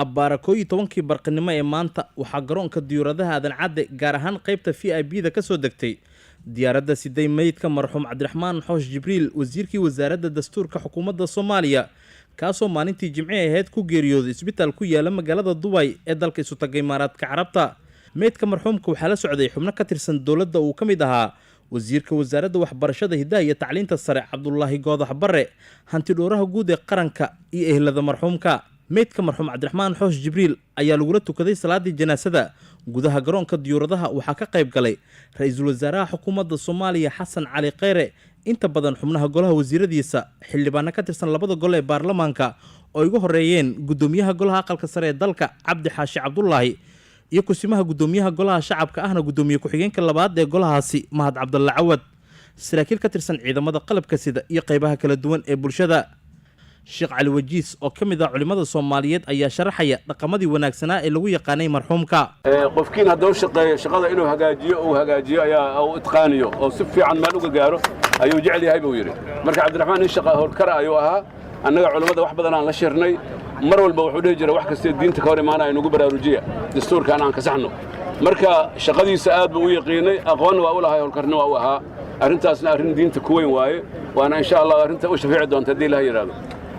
abbaarakoy tobankii barqinimo ee maanta waxaa garoonka diyaaradaha aadan cadde gaar ahaan qaybta VIP-da ka soo degtay diyaaradda siday meydka marxuum Cabdiraxmaan Xoosh Jibriil wasiirkii wasaaradda dastuurka xukuumadda Soomaaliya kaasoo maalintii Jimcihii ahayd ku geeriyooday isbitaal ku yaala magaalada Dubai ee dalka isu tagay Imaaraadka Carabta. meydka marxuumka waxaa la socday xubno ka tirsan dowladda uu ka mid ahaa wasiirka wasaaradda waxbarashada hidaha iyo tacliinta sare Cabdullaahi Goodax Barre, hanti dhooraha guud ee qaranka iyo ehelada marxuumka. meydka marxuum Cabdiraxmaan Xoosh Jibriil ayaa lagula tukaday salaadii janaasada gudaha garoonka diyaaradaha. waxaa ka qayb galay ra'iisul wasaaraha xukuumadda Soomaaliya Xasan Cali Kheyre, inta badan xubnaha golaha wasiiradiisa, xildhibaano ka tirsan labada gol ee baarlamaanka oo ugu horeeyeen gudoomiyaha golaha aqalka sare ee dalka Cabdi Xaashi Cabdullaahi iyo kusimaha gudoomiyaha golaha shacabka ahna gudoomiye ku-xigeenka labaad ee golahaasi Mahad Cabdulla Cawad, saraakiil ka tirsan ciidamada qalabka sida iyo qaybaha kala duwan ee bulshada. Sheekh Cali Wajiis oo ka mid ah culimada Soomaaliyeed ayaa sharaxaya dhaqamadii wanaagsanaa ee lagu yaqaanay marxuumka. qofkiin hadduu shaqeeyo shaqada inuu hagaajiyo ayaa uu itqaaniyo oo si fiican meel uga gaaro ayuu jecel yahay buu yiri. marka Cabdiraxmaan in shaqa howlkar ayuu ahaa. annaga culimada wax badan aan la shirnay, mar walba wuxuu dhihi jiray wax kasta diinta ka hor imaanaya nagu baraarujiya, dastuurkan aan ka saxno. marka shaqadiisa aad buu u yaqiinay, aqoon waa u lahaa, howlkarna waa u ahaa. arrintaasna arrin diinta ku weyn waaye, waana insha Allah arrinta u shafeeci doonta haddii la yiraahdo.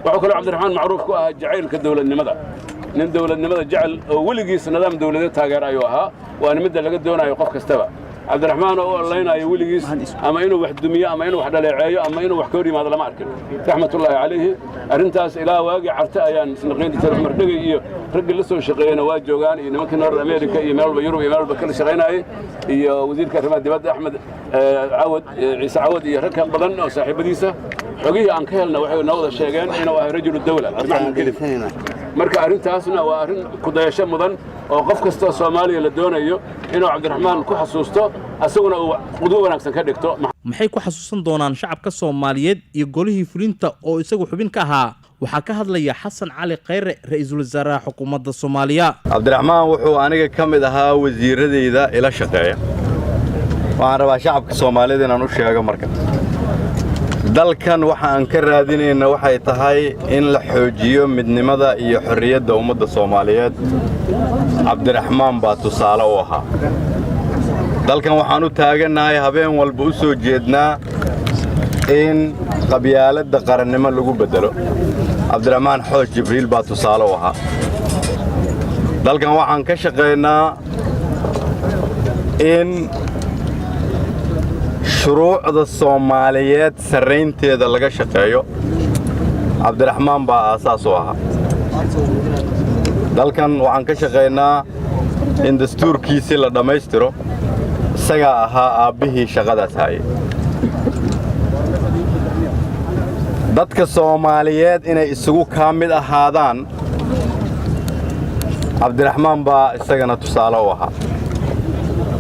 wuxuu kaloo Cabdiraxmaan macruuf ku ahaa jacaylka dawladnimada. nin dawladnimada jecel oo weligiisa nidaam dawladeed taageer ayuu ahaa, waana midda laga doonayo qof kastaba. Cabdiraxmaan oo oleynayo weligiis ama inuu wax dumiyo ama inuu wax dhaleeceeyo ama inuu wax ka hor yimaado lama arkin, raxmatullaahi calayhi. arrintaas ilaa waagii carta ayaan isnaqiin Dr. Cumar Dhegey iyo raggii la soo shaqeeyayna waa joogaan, iyo nimankii North America iyo meel walba Yurub iyo meel walba kala shaqeynayay, iyo wasiirka arrimaha dibadda Axmed Ciise Cawad iyo rag badan oo saaxiibadiisa. xogihii aan ka helna waxay noo wada sheegeen inuu ahaa rajulu dawla. marka arrintaasna waa arrin ku dayasho mudan oo qof kasta Soomaaliya la doonayo inuu Cabdiraxmaan ku xasuusto, asaguna uu qudwo wanaagsan ka dhigto. maxay ku xasuusan doonaan shacabka Soomaaliyeed iyo golihii fulinta oo isagu xubin ka ahaa? waxaa ka hadlaya Xasan Cali Kheyre, ra'iisul wasaaraha xukuumadda Soomaaliya. Cabdiraxmaan wuxuu aniga ka mid ahaa wasiiradayda ila shaqeeya. waxaan rabaa shacabka Soomaaliyeed inaan u sheego marka dalkan waxa aan ka raadinayna waxay tahay in la xoojiyo midnimada iyo xorriyadda ummadda Soomaaliyeed. Cabdiraxmaan baa tusaale u ahaa. dalkan waxaan u taaganahay habeen walba u soo jeednaa in qabyaaladda qarannimo lagu bedelo. Cabdiraxmaan Xoosh Jibriil baa tusaale u ahaa. dalkan waxaan ka shaqeynaa in shuruucda Soomaaliyeed sareynteeda laga shaqeeyo. Cabdiraxmaan baa aasaas u ahaa. dalkan waxaan ka shaqeynaa in dastuurkiisii la dhammaystiro. isagaa ahaa aabbihii shaqadaas hayay. dadka Soomaaliyeed inay isugu ka mid ahaadaan, Cabdiraxmaan baa isagana tusaale u ahaa.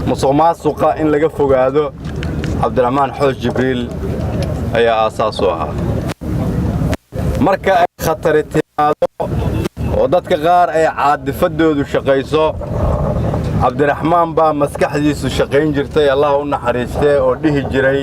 musuqmaasuqa in laga fogaado, Cabdiraxmaan Xoosh Jibriil ayaa aasaas u ahaa. marka ay khatari timaado oo dadka qaar ay caadifadoodu shaqayso, Cabdiraxmaan baa maskaxdiisu shaqayn jirtay, Allah u naxariistay, oo dhihi jiray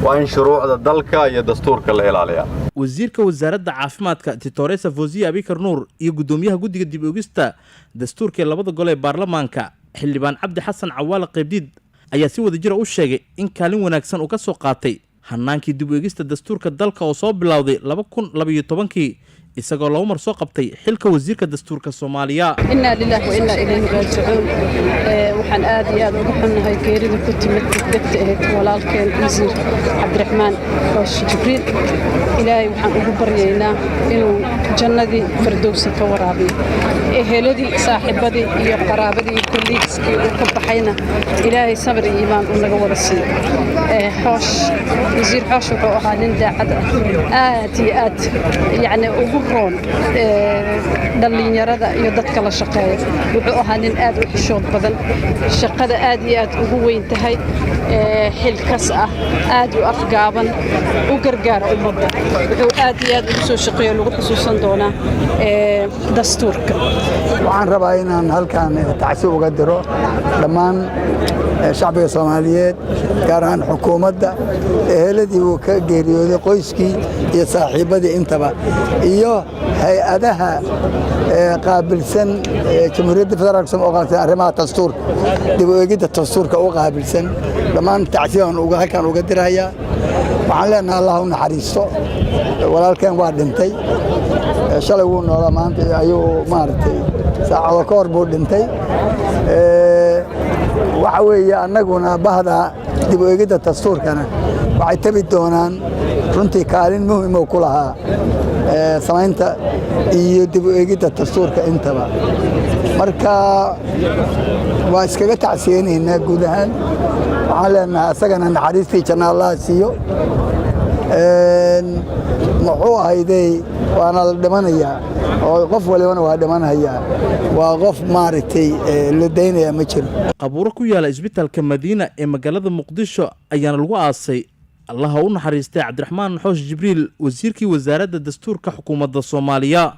waa in shuruucda dalka iyo dastuurka la ilaaliyaa. wasiirka wasaaradda caafimaadka Dr. Fawziya Abikar Nuur iyo gudoomiyaha guddiga dib u eegista dastuurka ee labada gol ee baarlamaanka xildhibaan Cabdi Xasan Cawaale Qaybdiid ayaa si wadajir u sheegay in kaalin wanaagsan uu ka soo qaatay hanaankii dib u eegista dastuurka dalka oo soo bilowday 2012 isagoo loo mar soo qabtay xilka wasiirka dastuurka Soomaaliya. inna lillahi wa inna ilayhi raaji'uun. waxaan aad iyo aad ugu xunnahay geerida ku timid degdegta ahayd walaalkeen wasiir Cabdiraxmaan Xoosh Jibriil. ilaahay waxaan ugu baryaynaa inuu jannadii firdowsi ka waraabiyo. eheladii, saaxiibadii iyo qaraabadii kulliiskii uu ka baxayna ilaahay sabir iyo iimaan u naga wada siiyo. wasiir Xoosh wuxuu ahaa nin daacad ah, aad iyo aad yacni ugu roon dhalinyarada iyo dadka la shaqeeya. wuxuu ahaa nin aad u xishood badan, shaqada aad iyo aad ugu weyn tahay, xilkas ah, aad u afgaaban, u gargaara ummadda. wuxuu aad iyo aad ugu soo shaqeeyo lagu xusuusan doonaa dastuurka. waxaan rabaa inaan halkan tacsi uga diro dhammaan shacbiga Soomaaliyeed gaar ahaan xukuumadda eheladii uu ka geeriyooday qoyskii iyo saaxiibbadii intaba iyo hay-adaha qaabilsan jamhuuriyadda federaalk oo qaabilsan arrimaha dastuurka dib u eegidda dastuurka u qaabilsan dhammaan tacsiyan halkaan uga dirayaa waxaan leenahay allah u naxariisto walaalkeen waa dhintay shalay wuu noolaa maanta ayuu maaragtay saacado ka hor buu dhintay waxa weeye annaguna bahda dib u eegidda dastuurkana waxay tabi doonaan runtii kaalin muhiim ku lahaa samaynta iyo dib u eegidda dastuurka intaba marka waa iskaga tacsiyeynaynaa guud ahaan waxaan leenahay asagana naxariistii janna allah siiyo muxuu ahayday waana la dhimanayaa oo qof walibana waa dhimanayaa waa qof maaragtay la daynaya ma jiro qabuuro ku yaala isbitaalka madiina ee magaalada muqdisho ayaana lagu aasay allaha u naxariistay cabdiraxmaan xoosh jibriil wasiirkii wasaaradda dastuurka xukuumadda Soomaaliya.